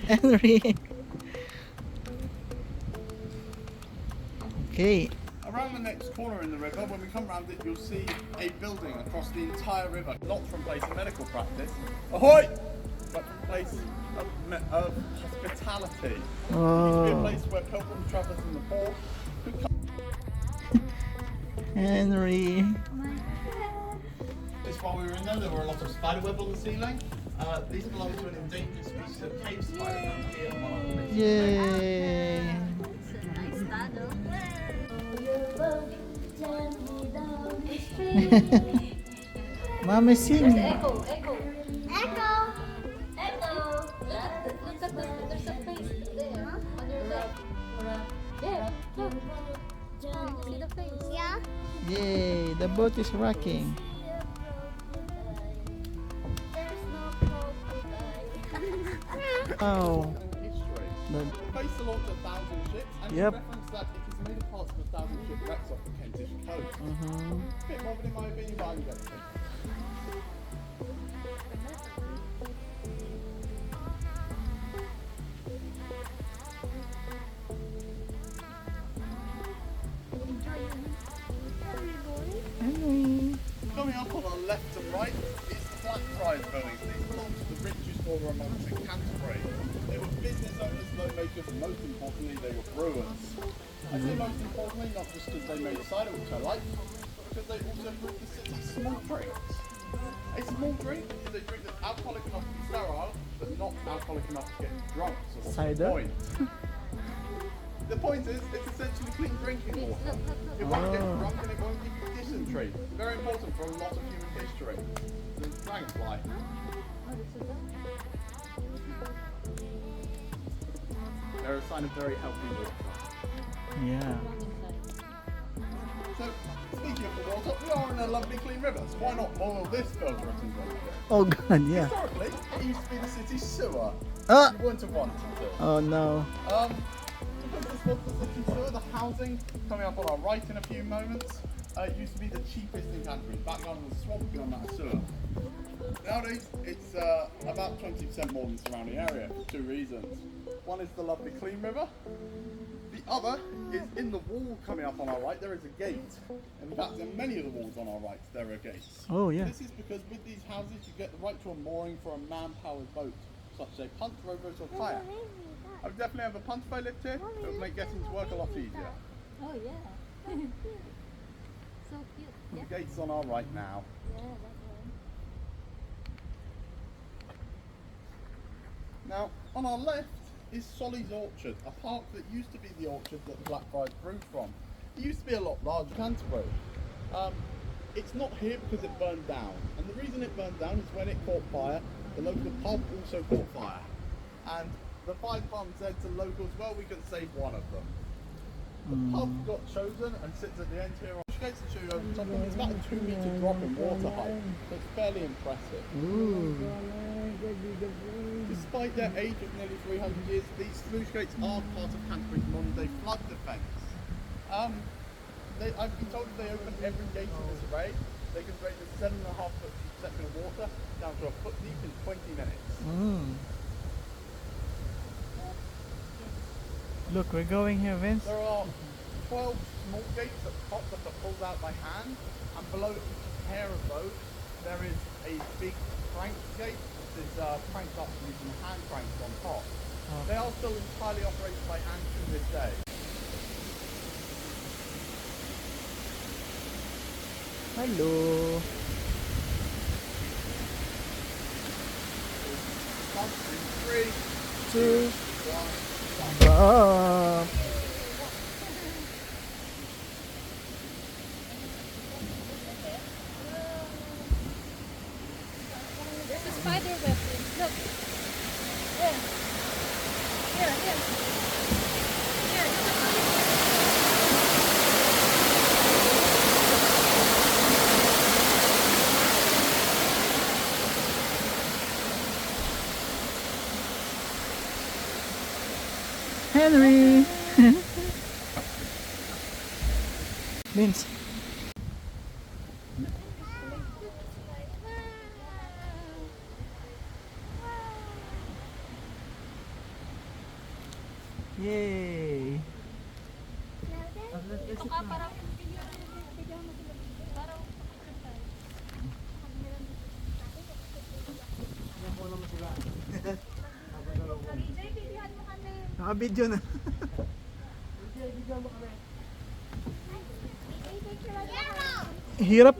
Henry. Okay. Around the next corner in the river, when we come round it, you'll see a building across the entire river, not from place of medical practice, ahoy! But from place of hospitality. It used to be a place where pilgrims, travellers in the poor could come. Henry. Just while we were in there were a lot of spiderweb on the ceiling. These belong to an endangered species of cave spider down here on our list. Yay. It's a nice tunnel. Mommy sing. Echo. Echo. Look at there's a face there on your left. There, look. See the face? Yeah. Yay, the boat is rocking. Oh. History. The, The base launched 1,000 ships, and Yep. in reference that it is made of parts of 1,000 shipwrecks off the Kentish coast. mhm. A bit morbid in my opinion, but I can get it. Henry. Coming up on our left and right is Blackfriars buildings. These belong to the richest order amongst in Canterbury. They were business owners, loan makers, and most importantly, they were brewers. I say most importantly, not just because they made cider, which I like, but because they also brewed the city's small drinks. A small drink is a drink that's alcoholic enough to be sterile, but not alcoholic enough to get you drunk. So what's Cider? the point? The point is, it's essentially clean drinking water. It won't get you drunk and it won't give you dysentery. Very important for a lot of human history. The dragonfly. They're a sign of very healthy water. Yeah. So, speaking of the water, we are in a lovely clean river, so why not boil this filter it and drink it? Oh god, yeah. Historically, it used to be the city's sewer. Ah! You wouldn't have wanted to. Oh no. Because this was the city sewer, the housing, coming up on our right in a few moments, used to be the cheapest in Canterbury. Background was swamp, beyond that a sewer. Nowadays, it's about 20% more than the surrounding area for two reasons. One is the lovely clean river. The other is in the wall coming up on our right, there is a gate. In fact, in many of the walls on our right, there are gates. Oh yeah. This is because with these houses, you get the right to a mooring for a man-powered boat, such as a punt, rowboat or kayak. I would definitely have a punt if I lived here. It would make getting to work a lot easier. Oh yeah. So cute. Yeah. The gate's on our right now. Yeah, that one. Now, on our left is Solly's Orchard, a park that used to be the orchard that the Blackfriars brewed from. It used to be a lot larger than Canterbury. It's not here because it burned down, and the reason it burned down is when it caught fire, the local pub also caught fire. And the fire department said to locals, well, we can save one of them. The pub got chosen and sits at the end here. On skates to show you over the top of it. It's about a 2-metre drop in water height, so it's fairly impressive. Ooh. Despite their age of nearly 300 years, these sluice gates are part of Canterbury's modern-day flood defence. I've been told if they open every gate in this array, they can drain a 7.5 foot deep section of water down to a foot deep in 20 minutes. Look, we're going here, Vince. There are 12 small gates at the top that are pulled out by hand, and below each pair of those, there is a big crank gate that is cranked up using hand cranks on top. They are still entirely operated by hand to this day. Hello. 1, 2, 3, 2. 1. Bump. There's a spider web. Look. Here. Here. Here. Henry. Vince. Mukha parang Naka-video na. Hirap.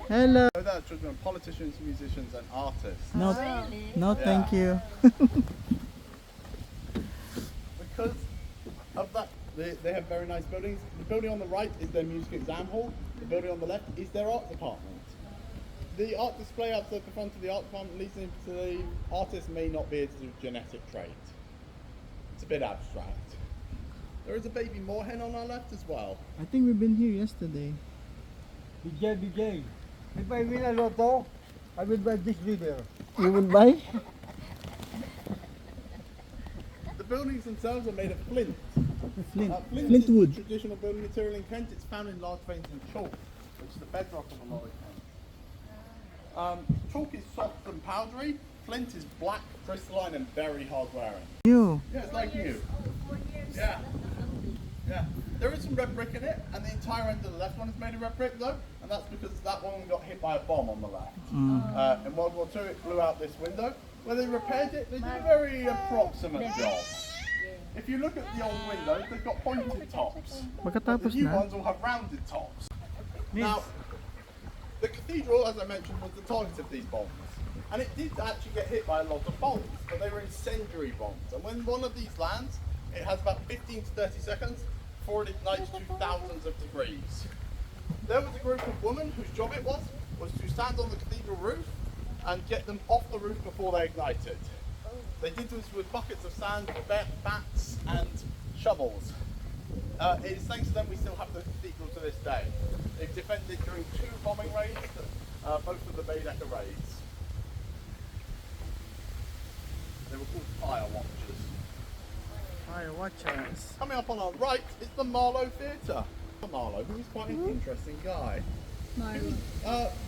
Hello. So there are children, politicians, musicians, and artists. No, no, thank you. Because of that, they have very nice buildings. The building on the right is their music exam hall. The building on the left is their art department. The art display outside the front of the art department leads them to believe artists may not be able to do genetic trait. It's a bit abstract. There is a baby moorhen on our left as well. I think we've been here yesterday. BJ. If I win a lotto, I will buy this river. You would buy? The buildings themselves are made of flint. Flint. Flint Flintwood. is the traditional building material in Kent. It's found in large veins in chalk, which is the bedrock of a lot of Kent. Chalk is soft and powdery. Flint is black, crystalline, and very hard wearing. You. Yeah, it's like new. Yeah. Yeah. There is some red brick in it, and the entire end of the left one is made of red brick though, and that's because that one got hit by a bomb on the left. In World War II, it blew out this window. When they repaired it, they did a very approximate job. If you look at the old windows, they've got pointed tops. But the Pagkatapos new na. ones all have rounded tops. Now, the cathedral, as I mentioned, was the target of these bombs. And it did actually get hit by a lot of bombs, but they were incendiary bombs. And when one of these lands, it has about 15 to 30 seconds before it ignites to thousands of degrees. There was a group of women whose job it was to stand on the cathedral roof and get them off the roof before they ignited. They did this with buckets of sand, bats, and shovels. It is thanks to them we still have the cathedral to this day. They've defended during 2 bombing raids, both of the Baedeker raids. They were called fire watchers. Fire watchers. Coming up on our right is the Marlow Theatre. Marlow, who is quite an interesting guy. He was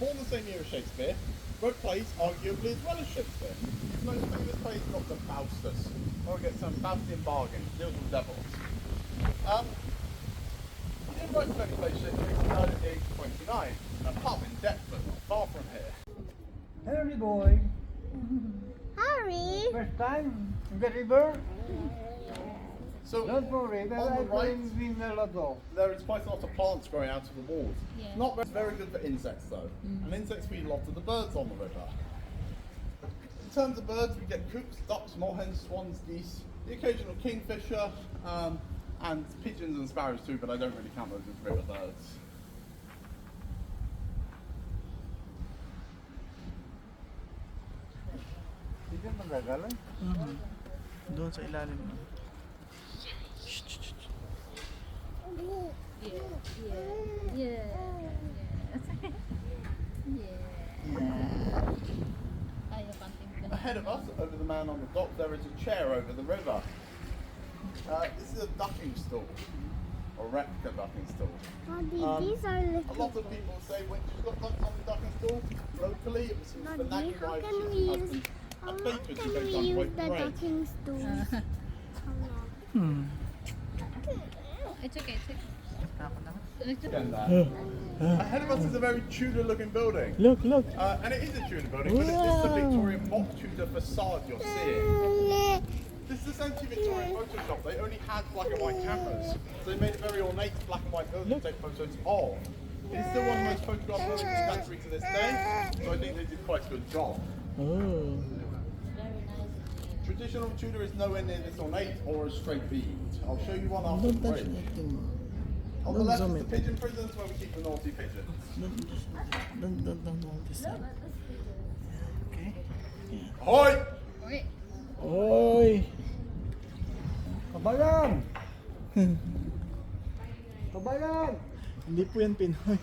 born the same year as Shakespeare, wrote plays arguably as well as Shakespeare. His most famous play is Dr. Faustus, where we get some Faustian bargains, deals with devils. He didn't write many plays Shakespeare, he died at the age of 29, a pub in Deptford, not far from here. Harry boy, Harry. first time in the river. So, Don't worry, on the I right, will win a lotto. there is quite a lot of plants growing out of the walls. Yeah. Not very good for insects though, and insects feed a lot of the birds on the river. In terms of birds, we get coots, ducks, moorhens, swans, geese, the occasional kingfisher, and pigeons and sparrows too, but I don't really count those as river birds. Dito magagaling. Doon sa ilalim. Ahead of us, over the man on the dock, there is a chair over the river. This is a ducking stool, or replica ducking stool. These are A little. lot of people say when she's got ducks on the ducking stool, locally it was the Daddy, nagging how wife, can she's we husband, use? How and bakers can who we don't use quite the bread. ducking stools? It's okay, it's okay. Again, there. Ahead of us is a very Tudor-looking building. Look, look. And it is a Tudor building, but it's the Victorian mock Tudor facade you're seeing. This is essentially Victorian Photoshop. They only had black and white cameras, so they made a very ornate black and white building to take photos of. It's still one of the most photographed buildings in Canterbury to this day, so I think they did quite a good job. Oh. Traditional Tudor is nowhere near this ornate or as straight beamed. I'll show you one after the Don't touch bridge. that thing. On the Don't left zoom is the it. pigeon prisons where we keep the naughty pigeons. Don't hold this up. Okay. Ahoy! Okay. Oy! Kabayan! Kabayan! Hindi po yan Pinoy.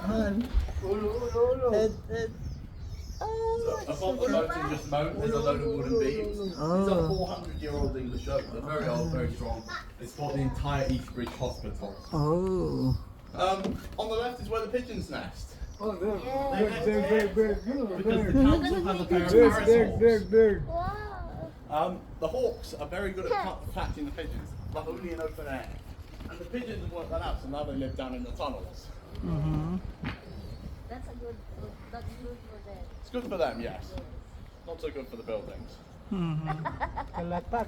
Han. Head. Above the moat just moat, there's a load of wooden beams. These are 400-year-old English oak. They're very old, very strong. They support the entire East Bridge Hospital. Oh. On the left is where the pigeons nest. Oh, look. Yeah. Big. Because the council has a pair of Big, parasols. big. Wow. The hawks are very good at catching the pigeons, but only in open air. And the pigeons have worked that out, so now they live down in the tunnels. Mm-hmm. That's a good food. That's good for them. It's good for them, yes. Not so good for the buildings. Kalapat.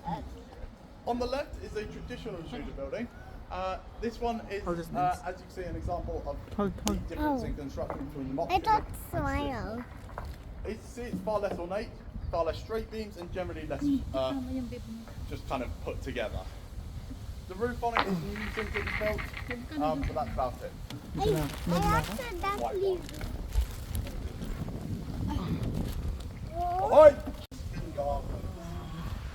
On the left is a traditional Tudor building. This one is, Hold this, as you can see, an example of Hold. the difference in construction between the mock I Tudor thought and smile. It's far less ornate, far less straight beams, and generally less just kind of put together. The roof on it is new since it was built, but that's about it. I accidentally. Ahoy!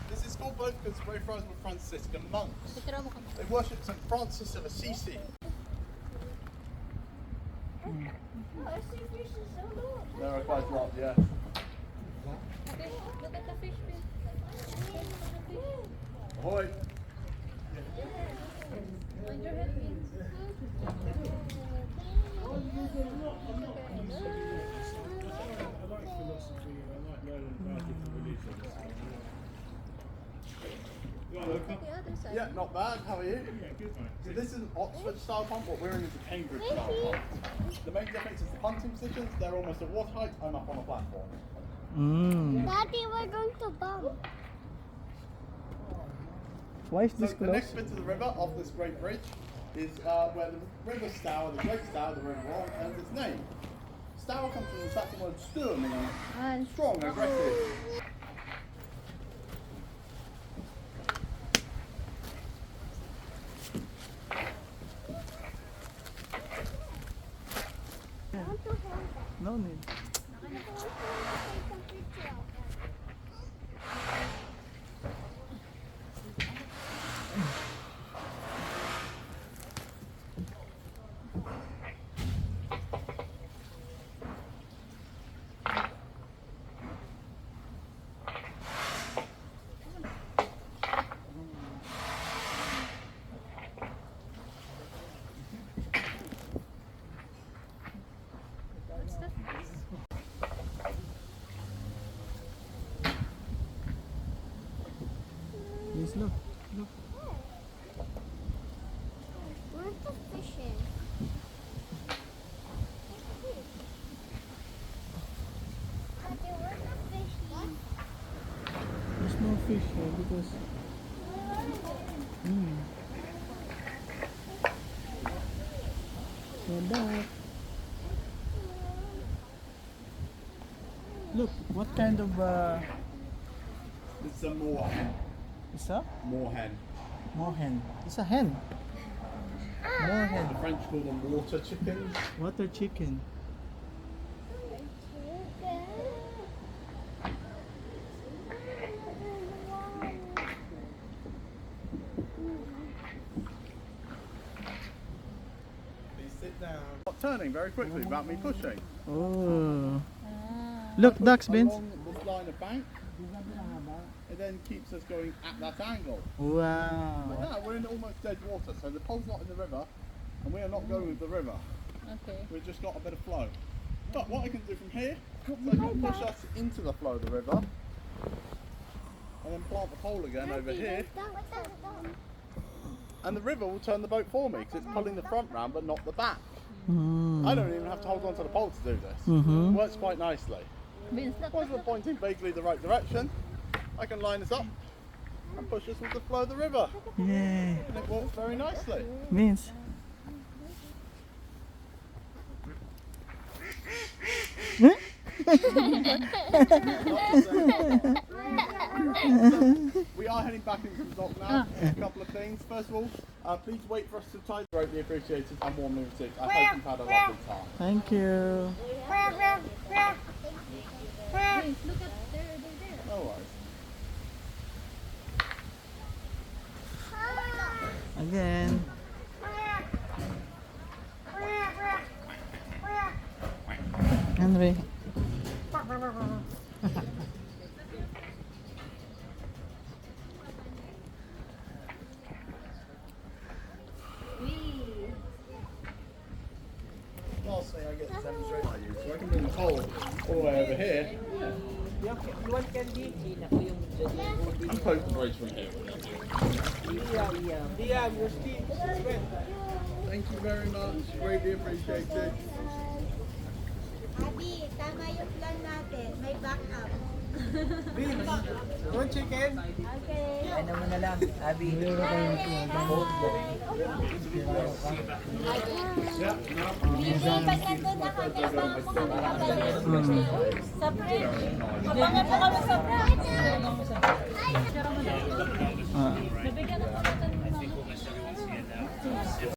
This is called both because Greyfriars were Franciscan monks. Picture mo kami. They worshipped St. Francis of Assisi. Oh, I see fish is so low. There are quite a lot, yeah. Fish. Look at the fish. Ahoy! Mind your head, please. I like philosophy and I like learning about different religions. You want Luca? The other side. Yeah, not bad. How are you? Yeah, good mate. So this is an Oxford style pump. What we're in is a Cambridge style pump. The main difference is the punting positions. They're almost at water height. I'm up on a platform. Daddy, we're going to bump. Why is So this the close? next bit of the river off this great bridge is where the river Stour, the Great Stour, the river Rhine, earns its name. Stour comes from the Saxon word stur, meaning strong, aggressive. No need. What's that? Yes, look. Where's the fish in? Daddy, where's the fish in? There's no fish here because. We're back. Look, what kind of This is a moorhen. is that? Moorhen. Moorhen. It's a hen. Moorhen. The French call them water chickens. Water chicken. Please sit down. Not turning very quickly without me pushing. Oh. Look, ducks, Vince. Along this line of bank, it then keeps us going at that angle. But Wow. now we're in almost dead water, so the pole's not in the river, and we are not going with the river. Okay. We've just got a bit of flow. But what I can do from here, is I can push us into the flow of the river, and then plant the pole again over here, and the river will turn the boat for me, because it's pulling the front round but not the back. I don't even have to hold on to the pole to do this. It works quite nicely. Vince, look. Once we're pointing vaguely the right direction, I can line this up and push us with the flow of the river. Yay. And it works very nicely. Vince. We are heading back into the dock now. A couple of things. First of all, please wait for us to tide. Greatly appreciated and warmly received. I hope you've had a lovely time. Thank you. Vince, look at they're there. No worries. Again. Henry. Last thing I get to demonstrate hole all the way over here. You want candy? Ako yung I'm close to right from here. Liam, your speed. Thank you very much. Greatly appreciated. Abi, tama yung plan natin. May backup. Bill, one chicken? Okay. Ano mo na lang, Abi. Bibi, pag nandun na kami, sama mo kami pabalik. Sa bridge. Abangan mo kami sa bridge. Ah.